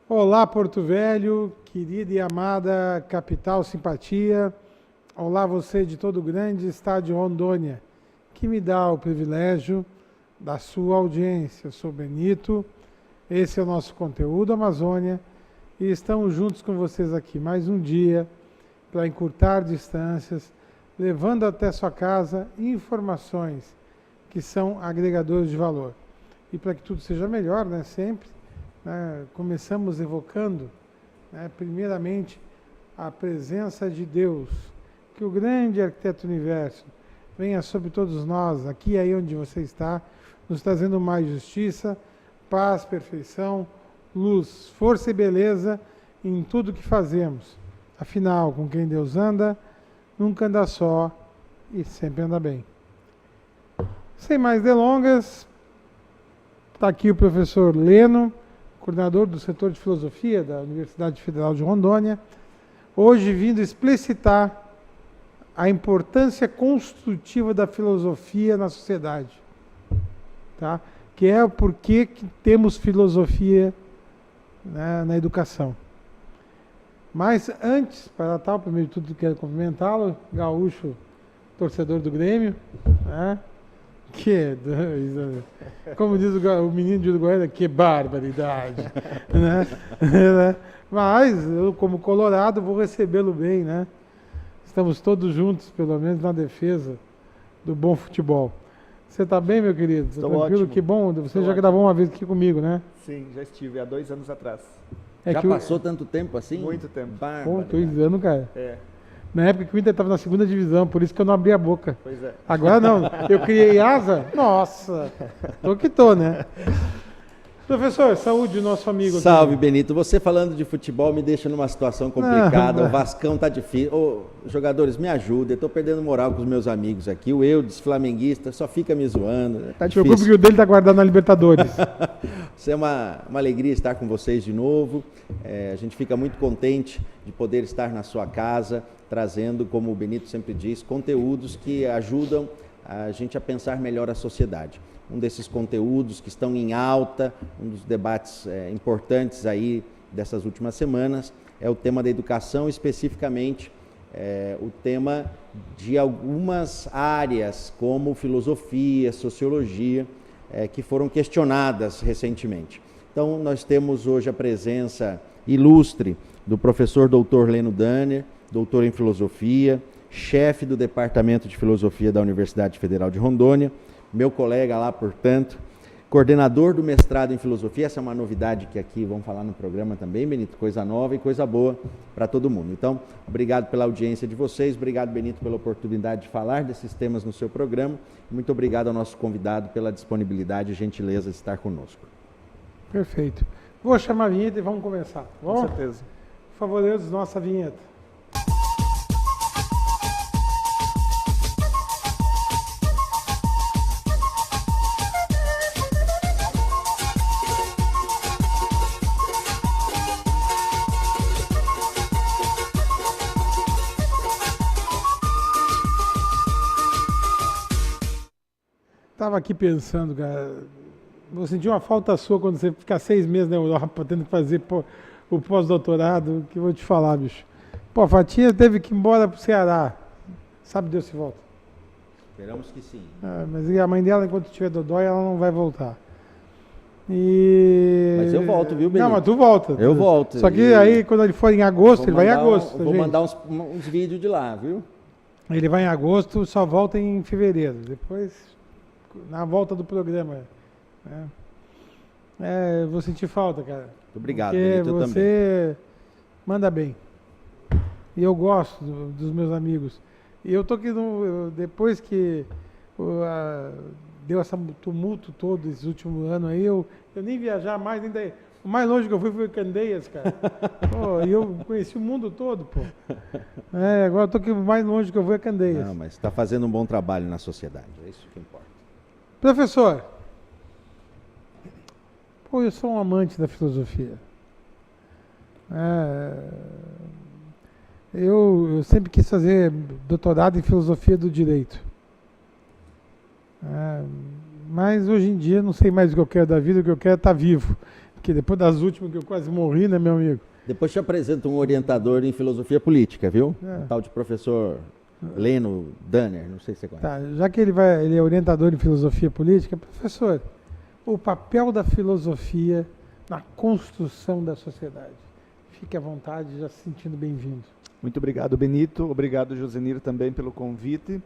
Olá, Porto Velho, querida e amada capital simpatia. Olá, você de todo o grande estado de Rondônia, que me dá o privilégio da sua audiência. Eu sou Benito, esse é o nosso conteúdo Amazônia e estamos juntos com vocês aqui mais um dia para encurtar distâncias, levando até sua casa informações que são agregadores de valor. E para que tudo seja melhor, né, sempre, começamos evocando, primeiramente, a presença de Deus, que o grande arquiteto do universo venha sobre todos nós, aqui e aí onde você está, nos trazendo mais justiça, paz, perfeição, luz, força e beleza em tudo que fazemos. Afinal, com quem Deus anda, nunca anda só e sempre anda bem. Sem mais delongas, está aqui o professor Leno, coordenador do setor de filosofia da Universidade Federal de Rondônia, hoje vindo explicitar a importância construtiva da filosofia na sociedade, tá? Que é o porquê que temos filosofia, na educação. Mas antes, para tal, primeiro de tudo quero cumprimentá-lo, gaúcho, torcedor do Grêmio, que, como diz o menino de Uruguaiana, que barbaridade, Mas eu, como colorado, vou recebê-lo bem, Estamos todos juntos, pelo menos na defesa do bom futebol. Você está bem, meu querido? Estou tranquilo? ótimo. Que bom. Você já gravou uma vez aqui comigo, né? Sim, já estive, há 2 anos atrás. Já passou tanto tempo assim? Muito tempo. Pô, 2 anos, cara. É. Na época que o Inter estava na 2ª divisão, por isso que eu não abri a boca. Pois é. Agora não, eu criei asa, nossa, tô que tô, né? Professor, saúde, nosso amigo. Salve, aqui. Benito. Você falando de futebol me deixa numa situação complicada. O Vascão tá difícil. Ô, jogadores, me ajudem. Eu tô perdendo moral com os meus amigos aqui. O Eudes, flamenguista, só fica me zoando. Tá difícil. Preocupe que o dele tá guardado na Libertadores. Isso é uma alegria estar com vocês de novo. A gente fica muito contente de poder estar na sua casa, trazendo, como o Benito sempre diz, conteúdos que ajudam a gente a pensar melhor a sociedade. Um desses conteúdos que estão em alta, um dos debates importantes aí dessas últimas semanas, é o tema da educação, especificamente o tema de algumas áreas, como filosofia, sociologia, que foram questionadas recentemente. Então, nós temos hoje a presença ilustre do professor Dr. Leno Danner, doutor em filosofia, chefe do Departamento de Filosofia da Universidade Federal de Rondônia, meu colega lá, portanto, coordenador do mestrado em filosofia. Essa é uma novidade que aqui vamos falar no programa também, Benito, coisa nova e coisa boa para todo mundo. Então, obrigado pela audiência de vocês, obrigado, Benito, pela oportunidade de falar desses temas no seu programa, muito obrigado ao nosso convidado pela disponibilidade e gentileza de estar conosco. Perfeito. Vou chamar a vinheta e vamos começar, tá bom? Com certeza. Por favor, Deus, nossa vinheta. Estava aqui pensando, cara, vou sentir uma falta sua quando você ficar 6 meses na Europa tendo que fazer o pós-doutorado, que eu vou te falar, bicho. Pô, a Fatinha teve que ir embora pro Ceará. Sabe Deus se volta. Esperamos que sim. Mas a mãe dela, enquanto tiver dodói, ela não vai voltar. Mas eu volto, viu, Benito? Não, mas tu volta. Eu volto. Só que aí, quando ele for em agosto, ele vai em agosto. Vou mandar uns vídeos de lá, viu? Ele vai em agosto, só volta em fevereiro. Depois, na volta do programa. Vou sentir falta, cara. Muito obrigado, porque Benito, eu você também. manda bem. E eu gosto dos meus amigos. E eu tô aqui, depois que deu esse tumulto todo esse último ano aí, eu nem viajar mais, nem o mais longe que eu fui foi Candeias, cara. E eu conheci o mundo todo, pô. Agora eu tô aqui, o mais longe que eu vou é Candeias. Não, mas está fazendo um bom trabalho na sociedade, é isso que importa. Professor, eu sou um amante da filosofia. Eu sempre quis fazer doutorado em filosofia do direito. Mas hoje em dia não sei mais o que eu quero da vida, o que eu quero é estar vivo. Porque depois das últimas que eu quase morri, né, meu amigo? Depois te apresento um orientador em filosofia política, viu? É. Um tal de professor Leno Danner, não sei se você conhece. Tá, já que ele é orientador em filosofia política, professor, o papel da filosofia na construção da sociedade. Fique à vontade, já se sentindo bem-vindo. Muito obrigado, Benito. Obrigado, Josenir, também pelo convite.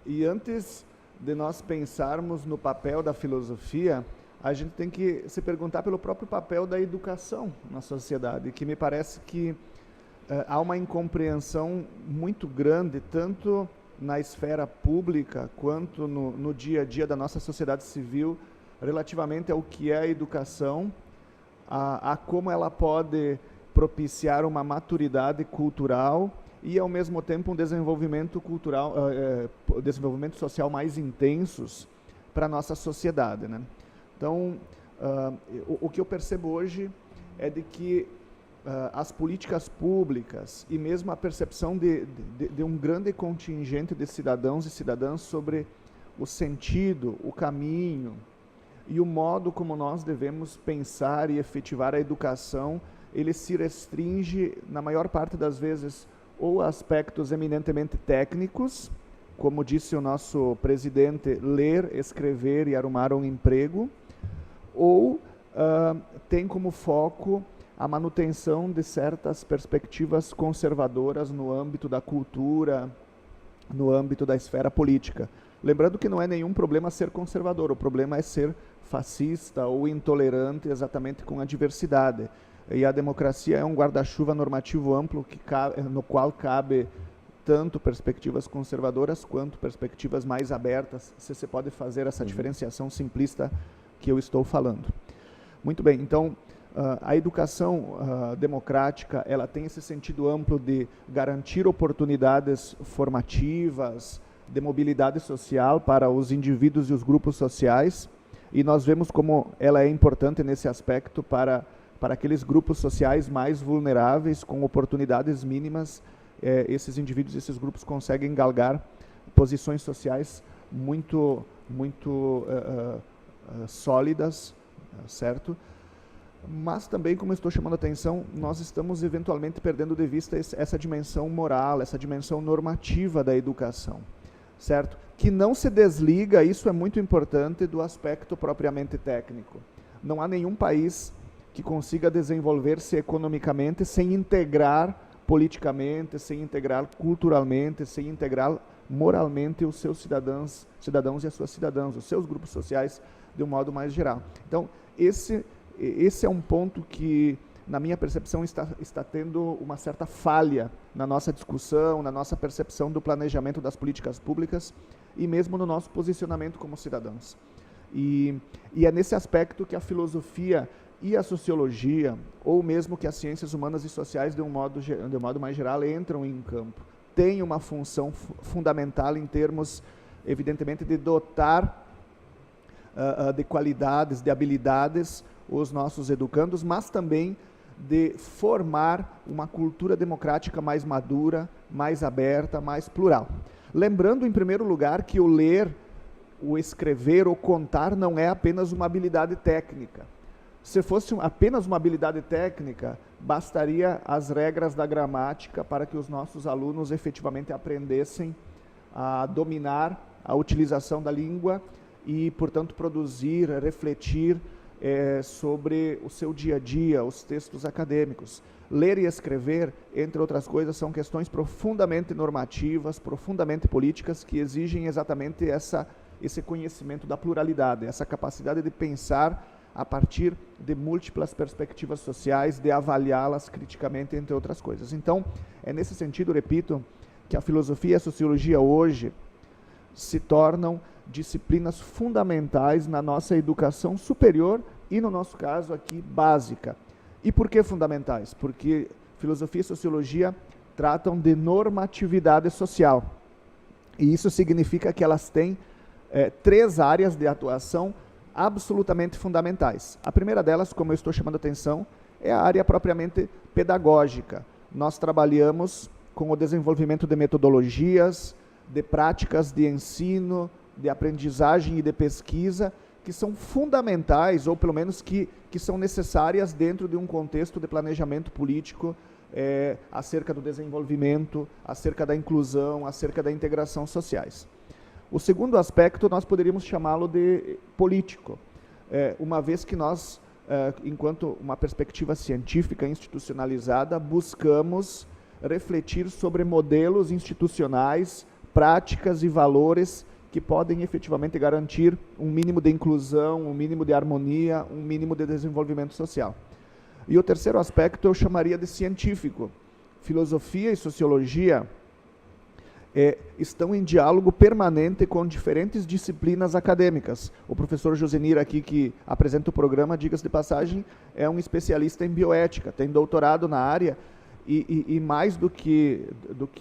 E antes de nós pensarmos no papel da filosofia, a gente tem que se perguntar pelo próprio papel da educação na sociedade, que me parece que há uma incompreensão muito grande, tanto na esfera pública quanto no dia a dia da nossa sociedade civil, relativamente ao que é a educação, a como ela pode propiciar uma maturidade cultural e, ao mesmo tempo, um desenvolvimento cultural, desenvolvimento social mais intensos para a nossa sociedade, né? Então, o que eu percebo hoje é de que as políticas públicas e mesmo a percepção de um grande contingente de cidadãos e cidadãs sobre o sentido, o caminho e o modo como nós devemos pensar e efetivar a educação, ele se restringe, na maior parte das vezes, ou a aspectos eminentemente técnicos, como disse o nosso presidente, ler, escrever e arrumar um emprego, ou tem como foco a manutenção de certas perspectivas conservadoras no âmbito da cultura, no âmbito da esfera política. Lembrando que não é nenhum problema ser conservador, o problema é ser fascista ou intolerante exatamente com a diversidade. E a democracia é um guarda-chuva normativo amplo no qual cabe tanto perspectivas conservadoras quanto perspectivas mais abertas, se você pode fazer essa diferenciação simplista que eu estou falando. Muito bem, então, a educação democrática, ela tem esse sentido amplo de garantir oportunidades formativas, de mobilidade social para os indivíduos e os grupos sociais, e nós vemos como ela é importante nesse aspecto para aqueles grupos sociais mais vulneráveis, com oportunidades mínimas, esses indivíduos e esses grupos conseguem galgar posições sociais muito sólidas, certo? Mas também, como eu estou chamando a atenção, nós estamos eventualmente perdendo de vista essa dimensão moral, essa dimensão normativa da educação, certo? Que não se desliga, isso é muito importante, do aspecto propriamente técnico. Não há nenhum país que consiga desenvolver-se economicamente sem integrar politicamente, sem integrar culturalmente, sem integrar moralmente os seus cidadãos e as suas cidadãs, os seus grupos sociais, de um modo mais geral. Então, esse é um ponto que, na minha percepção, está tendo uma certa falha na nossa discussão, na nossa percepção do planejamento das políticas públicas e mesmo no nosso posicionamento como cidadãos. E é nesse aspecto que a filosofia e a sociologia, ou mesmo que as ciências humanas e sociais, de um modo mais geral, entram em campo. Tem uma função fundamental em termos, evidentemente, de dotar de qualidades, de habilidades os nossos educandos, mas também de formar uma cultura democrática mais madura, mais aberta, mais plural. Lembrando, em primeiro lugar, que o ler, o escrever, o contar não é apenas uma habilidade técnica. Se fosse apenas uma habilidade técnica, bastaria as regras da gramática para que os nossos alunos efetivamente aprendessem a dominar a utilização da língua e, portanto, produzir, refletir sobre o seu dia a dia, os textos acadêmicos. Ler e escrever, entre outras coisas, são questões profundamente normativas, profundamente políticas, que exigem exatamente esse conhecimento da pluralidade, essa capacidade de pensar a partir de múltiplas perspectivas sociais, de avaliá-las criticamente, entre outras coisas. Então, é nesse sentido, repito, que a filosofia e a sociologia hoje se tornam disciplinas fundamentais na nossa educação superior e, no nosso caso aqui, básica. E por que fundamentais? Porque filosofia e sociologia tratam de normatividade social. E isso significa que elas têm 3 áreas de atuação absolutamente fundamentais. A primeira delas, como eu estou chamando a atenção, é a área propriamente pedagógica. Nós trabalhamos com o desenvolvimento de metodologias, de práticas de ensino, de aprendizagem e de pesquisa, que são fundamentais, ou pelo menos que são necessárias dentro de um contexto de planejamento político acerca do desenvolvimento, acerca da inclusão, acerca da integração sociais. O segundo aspecto nós poderíamos chamá-lo de político, uma vez que nós, enquanto uma perspectiva científica institucionalizada, buscamos refletir sobre modelos institucionais, práticas e valores que podem efetivamente garantir um mínimo de inclusão, um mínimo de harmonia, um mínimo de desenvolvimento social. E o terceiro aspecto eu chamaria de científico. Filosofia e sociologia estão em diálogo permanente com diferentes disciplinas acadêmicas. O professor Josenir aqui, que apresenta o programa, diga-se de passagem, é um especialista em bioética, tem doutorado na área, e mais do que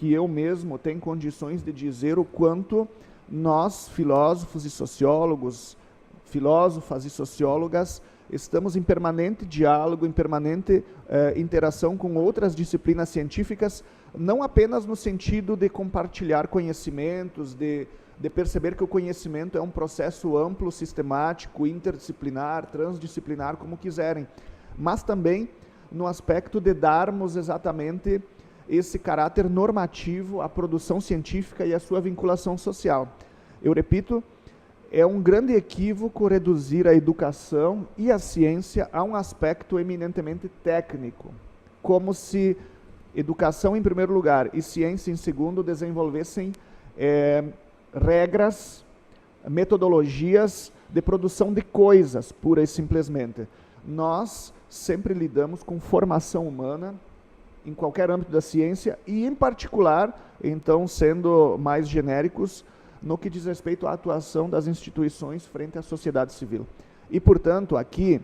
eu mesmo, tem condições de dizer o quanto nós, filósofos e sociólogos, filósofas e sociólogas, estamos em permanente diálogo, em permanente interação com outras disciplinas científicas, não apenas no sentido de compartilhar conhecimentos, de perceber que o conhecimento é um processo amplo, sistemático, interdisciplinar, transdisciplinar, como quiserem, mas também no aspecto de darmos exatamente esse caráter normativo à produção científica e à sua vinculação social. Eu repito, é um grande equívoco reduzir a educação e a ciência a um aspecto eminentemente técnico, como se educação em primeiro lugar e ciência em segundo desenvolvessem regras, metodologias de produção de coisas, pura e simplesmente. Nós sempre lidamos com formação humana em qualquer âmbito da ciência e, em particular, então, sendo mais genéricos, no que diz respeito à atuação das instituições frente à sociedade civil. E, portanto, aqui,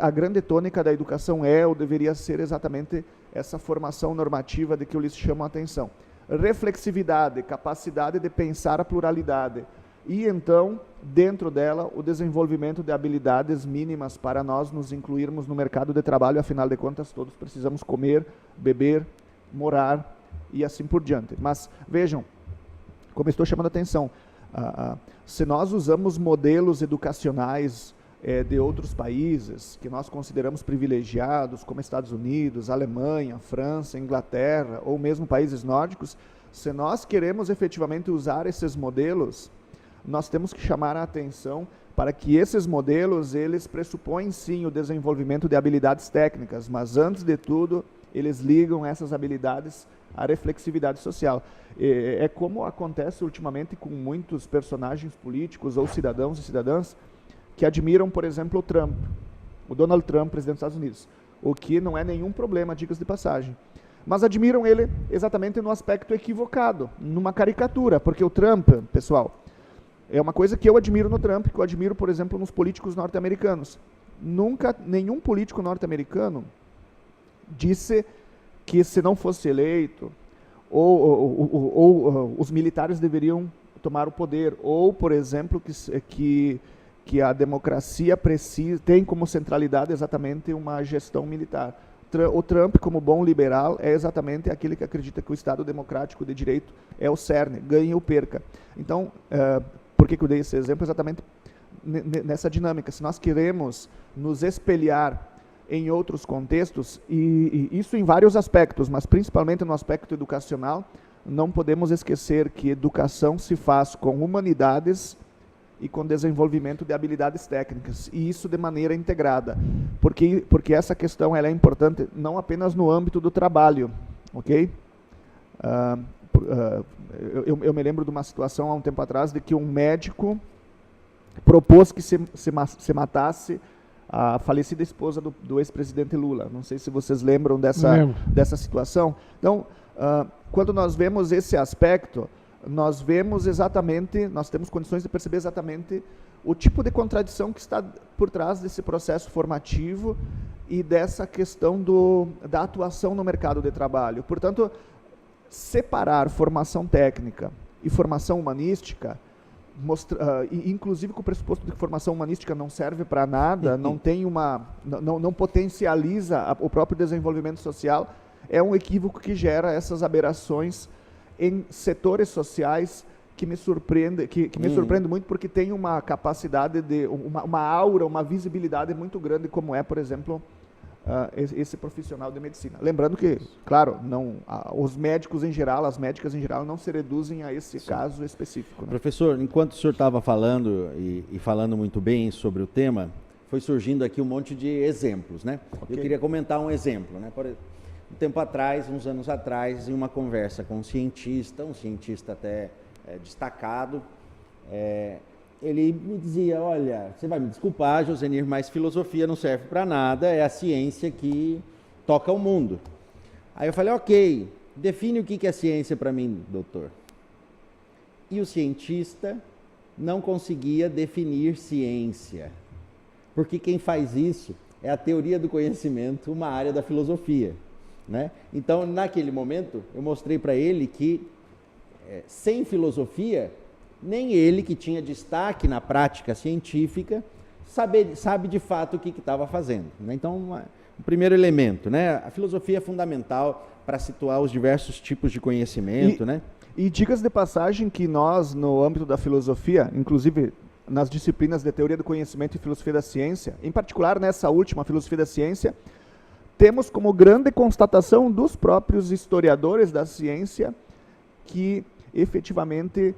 a grande tônica da educação ou deveria ser exatamente essa formação normativa de que eu lhes chamo a atenção. Reflexividade, capacidade de pensar a pluralidade. E, então, dentro dela, o desenvolvimento de habilidades mínimas para nós nos incluirmos no mercado de trabalho, afinal de contas, todos precisamos comer, beber, morar e assim por diante. Mas, vejam, como estou chamando a atenção, se nós usamos modelos educacionais de outros países, que nós consideramos privilegiados, como Estados Unidos, Alemanha, França, Inglaterra, ou mesmo países nórdicos, se nós queremos efetivamente usar esses modelos, nós temos que chamar a atenção para que esses modelos, eles pressupõem sim o desenvolvimento de habilidades técnicas, mas antes de tudo, eles ligam essas habilidades à reflexividade social. É como acontece ultimamente com muitos personagens políticos ou cidadãos e cidadãs que admiram, por exemplo, o Trump, o Donald Trump, presidente dos Estados Unidos, o que não é nenhum problema, diga-se de passagem. Mas admiram ele exatamente no aspecto equivocado, numa caricatura, porque o Trump, pessoal, é uma coisa que eu admiro no Trump, que eu admiro, por exemplo, nos políticos norte-americanos. Nunca nenhum político norte-americano disse que se não fosse eleito, ou os militares deveriam tomar o poder, ou, por exemplo, que a democracia tem como centralidade exatamente uma gestão militar. O Trump, como bom liberal, é exatamente aquele que acredita que o Estado democrático de direito é o cerne, ganhe ou perca. Então, por que eu dei esse exemplo? Exatamente nessa dinâmica. Se nós queremos nos espelhar em outros contextos, e isso em vários aspectos, mas principalmente no aspecto educacional, não podemos esquecer que educação se faz com humanidades e com desenvolvimento de habilidades técnicas, e isso de maneira integrada, porque essa questão ela é importante não apenas no âmbito do trabalho, ok? Eu me lembro de uma situação há um tempo atrás de que um médico propôs que se matasse a falecida esposa do ex-presidente Lula. Não sei se vocês lembram dessa situação. Então, quando nós vemos esse aspecto, nós temos condições de perceber exatamente o tipo de contradição que está por trás desse processo formativo e dessa questão da atuação no mercado de trabalho. Portanto, separar formação técnica e formação humanística, inclusive com o pressuposto de que formação humanística não serve para nada, não potencializa o próprio desenvolvimento social, é um equívoco que gera essas aberrações em setores sociais que me surpreende, me surpreende muito, porque tem uma capacidade de uma aura, uma visibilidade muito grande, como é, por exemplo, esse profissional de medicina. Lembrando que, claro, os médicos em geral, as médicas em geral, não se reduzem a esse caso específico. Né? Professor, enquanto o senhor estava falando e falando muito bem sobre o tema, foi surgindo aqui um monte de exemplos, né? Okay. Eu queria comentar um exemplo, né? Um tempo atrás, uns anos atrás, em uma conversa com um cientista até destacado, ele me dizia, olha, você vai me desculpar, Josenir, mas filosofia não serve para nada, é a ciência que toca o mundo. Aí eu falei, ok, define o que é ciência para mim, doutor. E o cientista não conseguia definir ciência, porque quem faz isso é a teoria do conhecimento, uma área da filosofia, né? Então, naquele momento, eu mostrei para ele que, sem filosofia, nem ele, que tinha destaque na prática científica, sabe de fato o que estava fazendo, né? Então, o primeiro elemento, né? A filosofia é fundamental para situar os diversos tipos de conhecimento, né? E dicas de passagem que nós, no âmbito da filosofia, inclusive nas disciplinas de teoria do conhecimento e filosofia da ciência, em particular nessa última, filosofia da ciência, temos como grande constatação dos próprios historiadores da ciência que, efetivamente,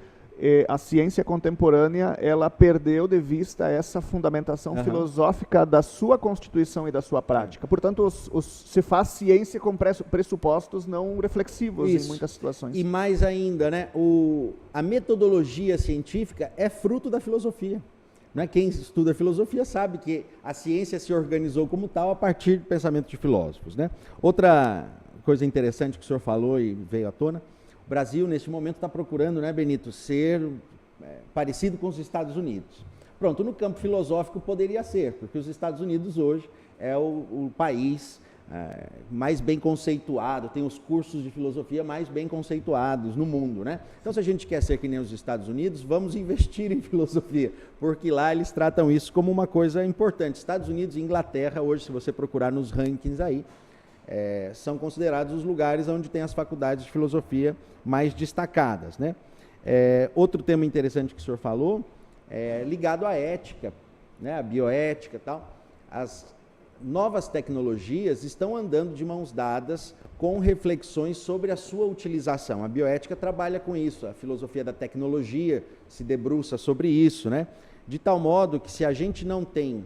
a ciência contemporânea, ela perdeu de vista essa fundamentação filosófica da sua constituição e da sua prática. Portanto, se faz ciência com pressupostos não reflexivos em muitas situações. E mais ainda, né, a metodologia científica é fruto da filosofia. Né? Quem estuda filosofia sabe que a ciência se organizou como tal a partir do pensamento de filósofos, né? Outra coisa interessante que o senhor falou e veio à tona, o Brasil, neste momento, está procurando, né, Benito, ser parecido com os Estados Unidos. Pronto, no campo filosófico poderia ser, porque os Estados Unidos hoje é o país mais bem conceituado, tem os cursos de filosofia mais bem conceituados no mundo, né? Então, se a gente quer ser que nem os Estados Unidos, vamos investir em filosofia, porque lá eles tratam isso como uma coisa importante. Estados Unidos e Inglaterra, hoje, se você procurar nos rankings aí, são considerados os lugares onde tem as faculdades de filosofia mais destacadas, né? Outro tema interessante que o senhor falou é ligado à ética, né? A bioética e tal. As novas tecnologias estão andando de mãos dadas com reflexões sobre a sua utilização. A bioética trabalha com isso, a filosofia da tecnologia se debruça sobre isso, né? De tal modo que, se a gente não tem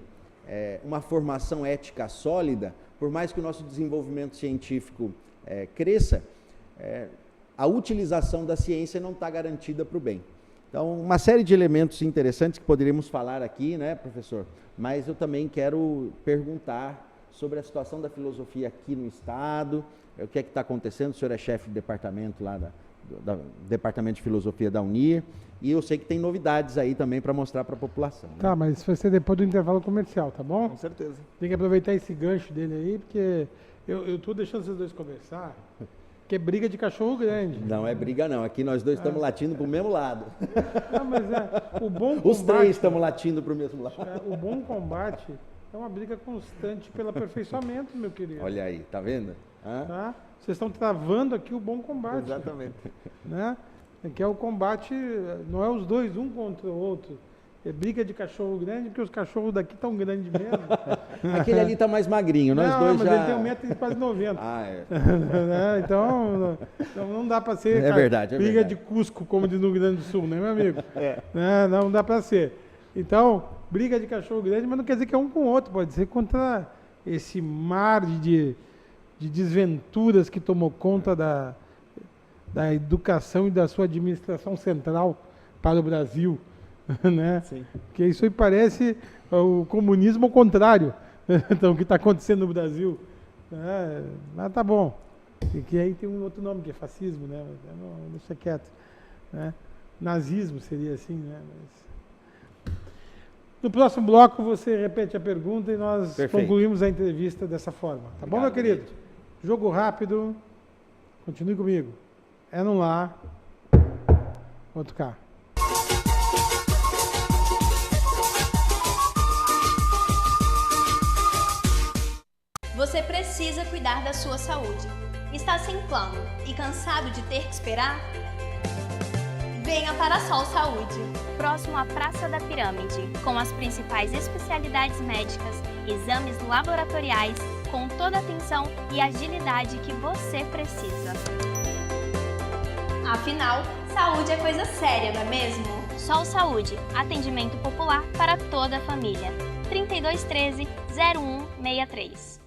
uma formação ética sólida, por mais que o nosso desenvolvimento científico cresça, a utilização da ciência não está garantida para o bem. Então, uma série de elementos interessantes que poderíamos falar aqui, né, professor? Mas eu também quero perguntar sobre a situação da filosofia aqui no Estado, o que é que está acontecendo. O senhor é chefe de departamento lá do Departamento de Filosofia da UNIR, e eu sei que tem novidades aí também para mostrar para a população. Né? Tá, mas isso vai ser depois do intervalo comercial, tá bom? Com certeza. Tem que aproveitar esse gancho dele aí, porque eu estou deixando vocês dois conversar, que é briga de cachorro grande. Não é briga não, aqui nós dois estamos latindo para o mesmo lado. Não, mas o bom combate... Os três estamos latindo para o mesmo lado. O bom combate é uma briga constante pelo aperfeiçoamento, meu querido. Olha aí, tá vendo? Tá? Vocês estão travando aqui o bom combate. Exatamente. Né? Que é o combate, não é os dois, um contra o outro. É briga de cachorro grande, porque os cachorros daqui estão grandes mesmo. Aquele ali está mais magrinho, nós dois mas já... ele tem 1,90 m. Então, não dá para ser briga de Cusco, como diz no Rio Grande do Sul, né, meu amigo? Não dá para ser. Então, briga de cachorro grande, mas não quer dizer que é um com o outro, pode ser contra esse mar de desventuras que tomou conta da educação e da sua administração central para o Brasil. Né? Sim. Que isso aí parece o comunismo ao contrário. Então, o que está acontecendo no Brasil. Mas tá bom. E que aí tem um outro nome, que é fascismo, né? Deixa quieto. Né? Nazismo seria assim, né? Mas... No próximo bloco você repete a pergunta e nós concluímos a entrevista dessa forma. Tá bom, meu querido? Jogo rápido. Continue comigo. É no lá. Outro cá. Você precisa cuidar da sua saúde. Está sem plano e cansado de ter que esperar? venha para Sol Saúde. Próximo à Praça da Pirâmide, com as principais especialidades médicas, exames laboratoriais, com toda a atenção e agilidade que você precisa. Afinal, saúde é coisa séria, não é mesmo? Sol Saúde, atendimento popular para toda a família. 3213-0163.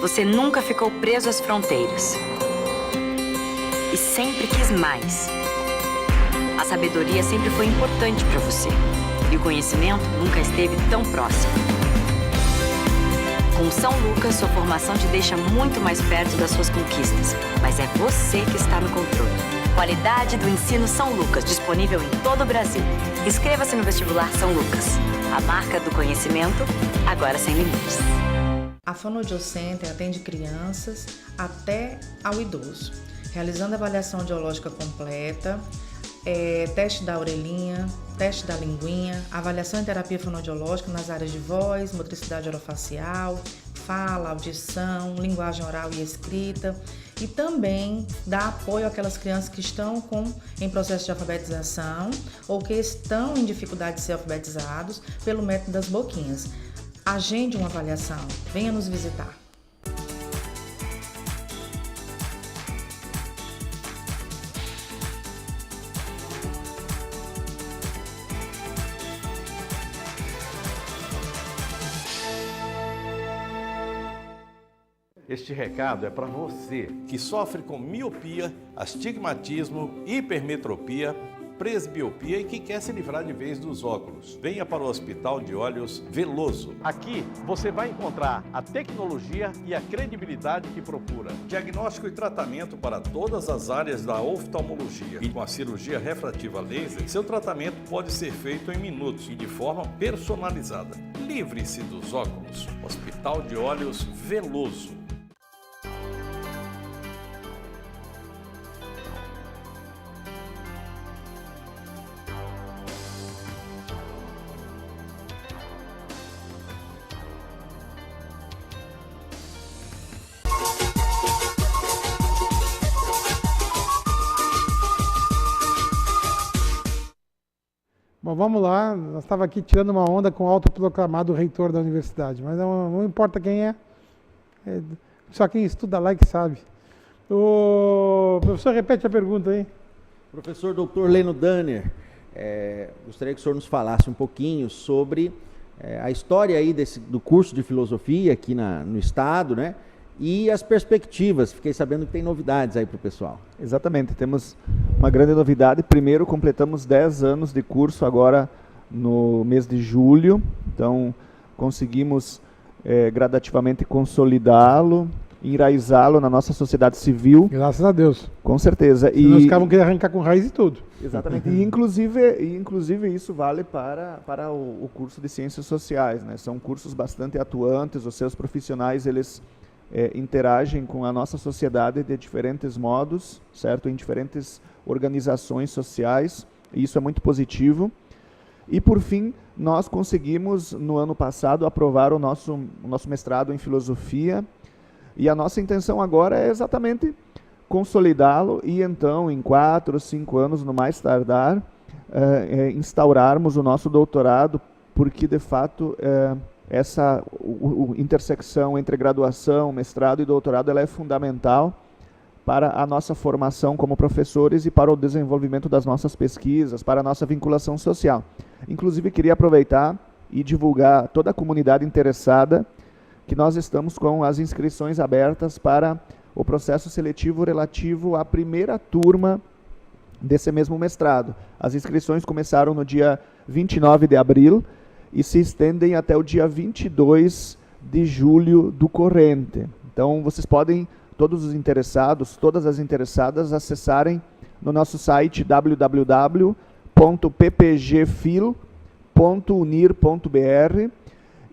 Você nunca ficou preso às fronteiras e sempre quis mais. A sabedoria sempre foi importante para você e o conhecimento nunca esteve tão próximo. Com São Lucas, sua formação te deixa muito mais perto das suas conquistas, mas é você que está no controle. Qualidade do ensino São Lucas, disponível em todo o Brasil. Inscreva-se no vestibular São Lucas. A marca do conhecimento, agora sem limites. A Fonoaudiocenter atende crianças até ao idoso, realizando avaliação audiológica completa, teste da orelhinha, teste da linguinha, avaliação em terapia fonoaudiológica nas áreas de voz, motricidade orofacial, fala, audição, linguagem oral e escrita, e também dá apoio àquelas crianças que estão em processo de alfabetização ou que estão em dificuldade de ser alfabetizados pelo método das boquinhas. Agende uma avaliação, venha nos visitar. Este recado é para você que sofre com miopia, astigmatismo, hipermetropia, presbiopia e que quer se livrar de vez dos óculos. Venha para o Hospital de Olhos Veloso. Aqui você vai encontrar a tecnologia e a credibilidade que procura. Diagnóstico e tratamento para todas as áreas da oftalmologia. E com a cirurgia refrativa laser, seu tratamento pode ser feito em minutos e de forma personalizada. Livre-se dos óculos. Hospital de Olhos Veloso. Bom, vamos lá. Nós estávamos aqui tirando uma onda com o autoproclamado reitor da universidade, mas não importa quem é, só quem estuda lá que sabe. O professor, repete a pergunta aí. Professor Dr. Leno Danner, gostaria que o senhor nos falasse um pouquinho sobre a história aí do curso de filosofia aqui no estado, né? E as perspectivas. Fiquei sabendo que tem novidades aí para o pessoal. Exatamente, temos uma grande novidade. Primeiro, completamos 10 anos de curso agora no mês de julho. Então, conseguimos gradativamente consolidá-lo, enraizá-lo na nossa sociedade civil. Graças a Deus. Com certeza. Senão os caras vão querer arrancar com raiz e tudo. Exatamente. E inclusive isso vale para o curso de Ciências Sociais, né? São cursos bastante atuantes, os seus profissionais, eles interagem com a nossa sociedade de diferentes modos, certo? Em diferentes organizações sociais, e isso é muito positivo. E, por fim, nós conseguimos, no ano passado, aprovar o nosso mestrado em Filosofia, e a nossa intenção agora é exatamente consolidá-lo e, então, em 4 ou 5 anos, no mais tardar, instaurarmos o nosso doutorado, porque, de fato, essa intersecção entre graduação, mestrado e doutorado, ela é fundamental para a nossa formação como professores e para o desenvolvimento das nossas pesquisas, para a nossa vinculação social. Inclusive, queria aproveitar e divulgar a toda a comunidade interessada que nós estamos com as inscrições abertas para o processo seletivo relativo à primeira turma desse mesmo mestrado. As inscrições começaram no dia 29 de abril, e se estendem até o dia 22 de julho do corrente. Então, vocês podem, todos os interessados, todas as interessadas, acessarem no nosso site www.ppgfil.unir.br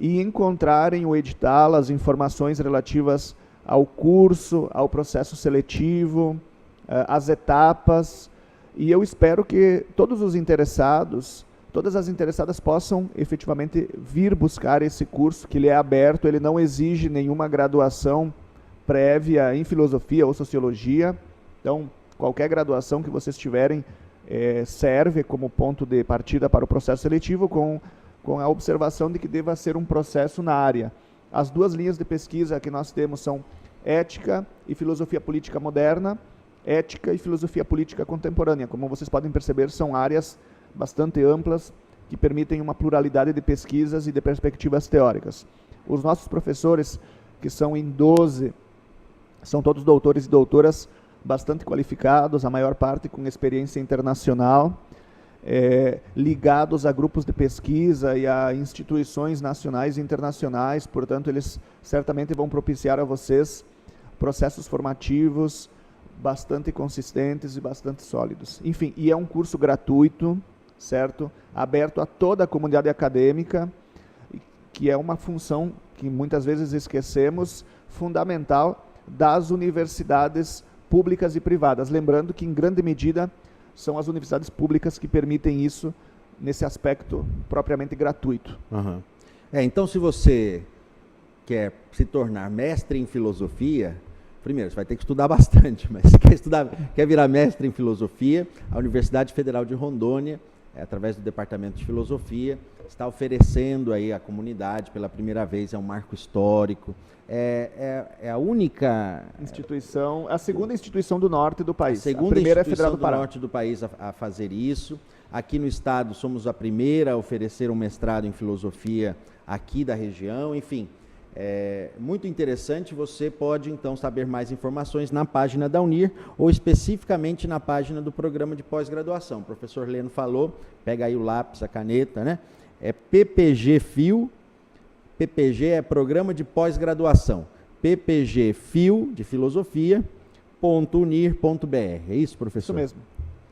e encontrarem o edital, as informações relativas ao curso, ao processo seletivo, as etapas, e eu espero que todos os interessados, todas as interessadas possam efetivamente vir buscar esse curso, que ele é aberto, ele não exige nenhuma graduação prévia em filosofia ou sociologia. Então, qualquer graduação que vocês tiverem serve como ponto de partida para o processo seletivo com a observação de que deva ser um processo na área. As duas linhas de pesquisa que nós temos são ética e filosofia política moderna, ética e filosofia política contemporânea. Como vocês podem perceber, são áreas bastante amplas que permitem uma pluralidade de pesquisas e de perspectivas teóricas. Os nossos professores, que são em 12, são todos doutores e doutoras bastante qualificados, a maior parte com experiência internacional, ligados a grupos de pesquisa e a instituições nacionais e internacionais, portanto, eles certamente vão propiciar a vocês processos formativos bastante consistentes e bastante sólidos. Enfim, e é um curso gratuito, certo? Aberto a toda a comunidade acadêmica, que é uma função que muitas vezes esquecemos, fundamental das universidades públicas e privadas. Lembrando que, em grande medida, são as universidades públicas que permitem isso nesse aspecto propriamente gratuito. Uhum. Então, se você quer se tornar mestre em filosofia, primeiro, você vai ter que estudar bastante, mas se quer virar mestre em filosofia, a Universidade Federal de Rondônia, através do Departamento de Filosofia, está oferecendo aí à comunidade pela primeira vez, é um marco histórico, é a única instituição, a segunda instituição do norte do país. A segunda primeira instituição é Federal do Pará. norte do país a fazer isso. Aqui no estado somos a primeira a oferecer um mestrado em filosofia aqui da região, enfim. Muito interessante, você pode então saber mais informações na página da UNIR ou especificamente na página do programa de pós-graduação. O professor Leno falou, pega aí o lápis, a caneta, né? É PPG-FIO, PPG é Programa de Pós-Graduação, PPG-FIO de Filosofia, .unir.br, é isso, professor? Isso mesmo.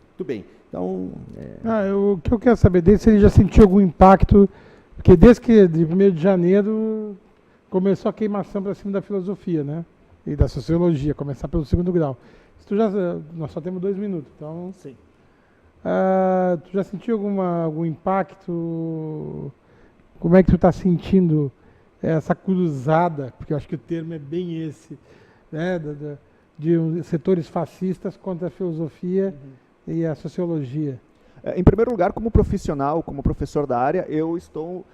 Muito bem, então... O que eu quero saber dele, se ele já sentiu algum impacto, porque desde que de 1º de janeiro começou a queimação para cima da filosofia, né? E da sociologia, começar pelo 2º grau. Nós só temos 2 minutos, então... Sim. Tu já sentiu algum impacto? Como é que tu está sentindo essa cruzada, porque eu acho que o termo é bem esse, né? De setores fascistas contra a filosofia e a sociologia? Em primeiro lugar, como profissional, como professor da área, eu estou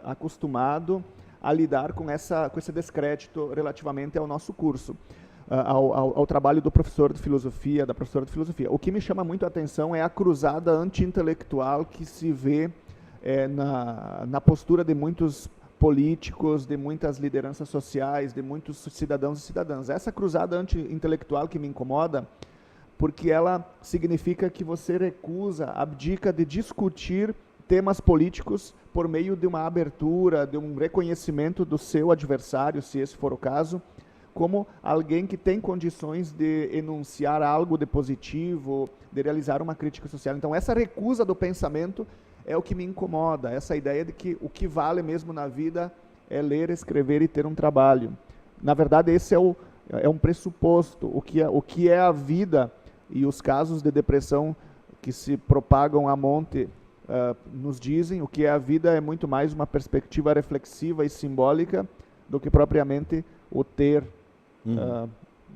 acostumado a lidar com esse descrédito relativamente ao nosso curso, ao trabalho do professor de filosofia, da professora de filosofia. O que me chama muito a atenção é a cruzada anti-intelectual que se vê na postura de muitos políticos, de muitas lideranças sociais, de muitos cidadãos e cidadãs. Essa cruzada anti-intelectual que me incomoda, porque ela significa que você abdica de discutir temas políticos por meio de uma abertura, de um reconhecimento do seu adversário, se esse for o caso, como alguém que tem condições de enunciar algo de positivo, de realizar uma crítica social. Então, essa recusa do pensamento é o que me incomoda, essa ideia de que o que vale mesmo na vida é ler, escrever e ter um trabalho. Na verdade, esse é um pressuposto. O que é a vida e os casos de depressão que se propagam a monte nos dizem, o que é a vida é muito mais uma perspectiva reflexiva e simbólica do que propriamente o ter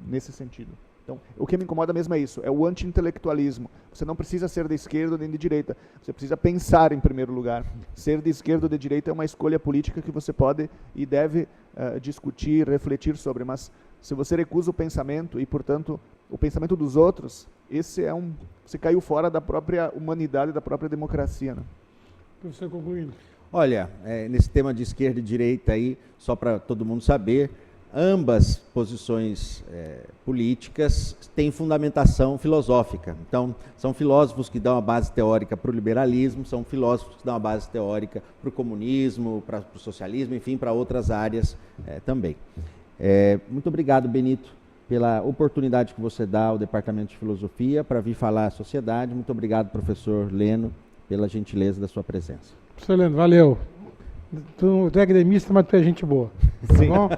nesse sentido. Então, o que me incomoda mesmo é isso, é o anti-intelectualismo. Você não precisa ser de esquerda nem de direita, você precisa pensar em primeiro lugar. Ser de esquerda ou de direita é uma escolha política que você pode e deve discutir, refletir sobre, mas se você recusa o pensamento e, portanto, o pensamento dos outros, você caiu fora da própria humanidade, da própria democracia, né? Professor, concluindo. Olha, nesse tema de esquerda e direita aí, só para todo mundo saber, ambas posições políticas têm fundamentação filosófica. Então, são filósofos que dão a base teórica para o liberalismo, são filósofos que dão a base teórica para o comunismo, para o socialismo, enfim, para outras áreas também. Muito obrigado, Benito, pela oportunidade que você dá ao Departamento de Filosofia para vir falar à sociedade. Muito obrigado, professor Leno, pela gentileza da sua presença. Professor Leno, valeu. Tu é gremista, mas tu é gente boa. Sim. Tá bom?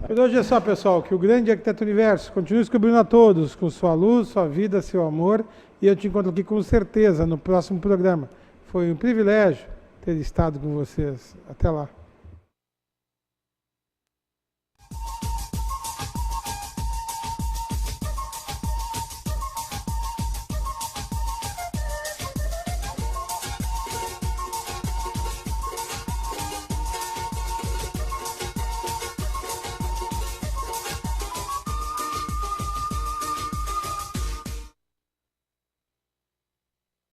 Por hoje é só, pessoal. Que o grande arquiteto universo continue descobrindo a todos com sua luz, sua vida, seu amor. E eu te encontro aqui com certeza no próximo programa. Foi um privilégio ter estado com vocês. Até lá.